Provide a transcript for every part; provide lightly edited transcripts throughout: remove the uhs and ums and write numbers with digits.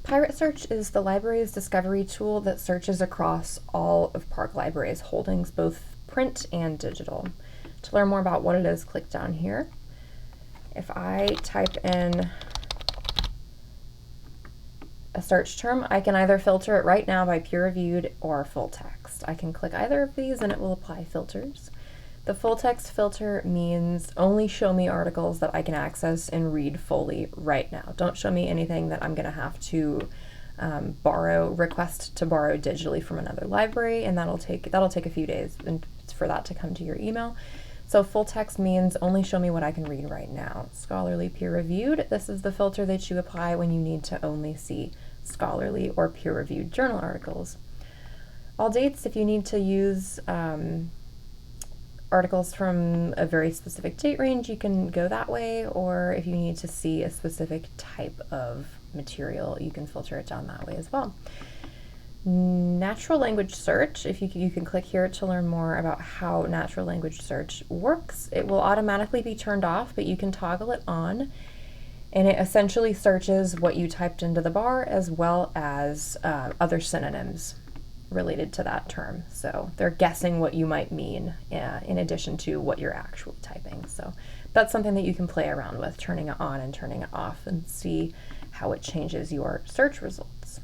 Pirate Search is the library's discovery tool that searches across all of Park Library's holdings, both print and digital. To learn more about what it is, click down here. If I type in a search term, I can either filter it right now by peer-reviewed or full text. I can click either of these and it will apply filters. The full text filter means only show me articles that I can access and read fully right now. Don't show me anything that I'm going to have to request to borrow digitally from another library, and that'll take a few days for that to come to your email. So full text means only show me what I can read right now. Scholarly peer-reviewed, this is the filter that you apply when you need to only see scholarly or peer-reviewed journal articles. All dates, if you need to use articles from a very specific date range, you can go that way, or if you need to see a specific type of material, you can filter it down that way as well. Natural language search, if you can click here to learn more about how natural language search works. It will automatically be turned off, but you can toggle it on, and it essentially searches what you typed into the bar as well as other synonyms related to that term. So they're guessing what you might mean in addition to what you're actually typing. So that's something that you can play around with, turning it on and turning it off, and see how it changes your search results.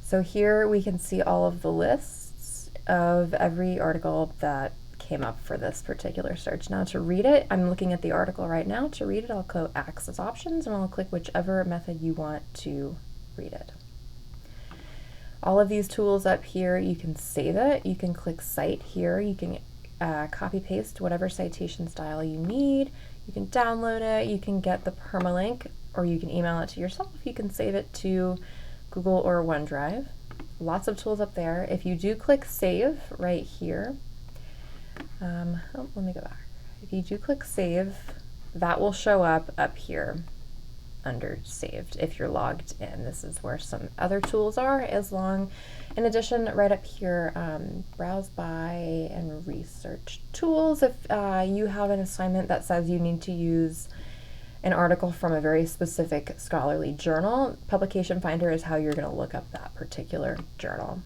So here we can see all of the lists of every article that came up for this particular search. Now to read it, I'm looking at the article right now. To read it, I'll go Access Options and I'll click whichever method you want to read it. All of these tools up here, you can save it. You can click Cite here. You can copy paste whatever citation style you need. You can download it. You can get the permalink, or you can email it to yourself. You can save it to Google or OneDrive. Lots of tools up there. If you do click Save right here, let me go back. If you do click Save, that will show up here under Saved if you're logged in. This is where some other tools are. In addition, right up here, Browse by and Research Tools. If you have an assignment that says you need to use an article from a very specific scholarly journal, Publication Finder is how you're going to look up that particular journal.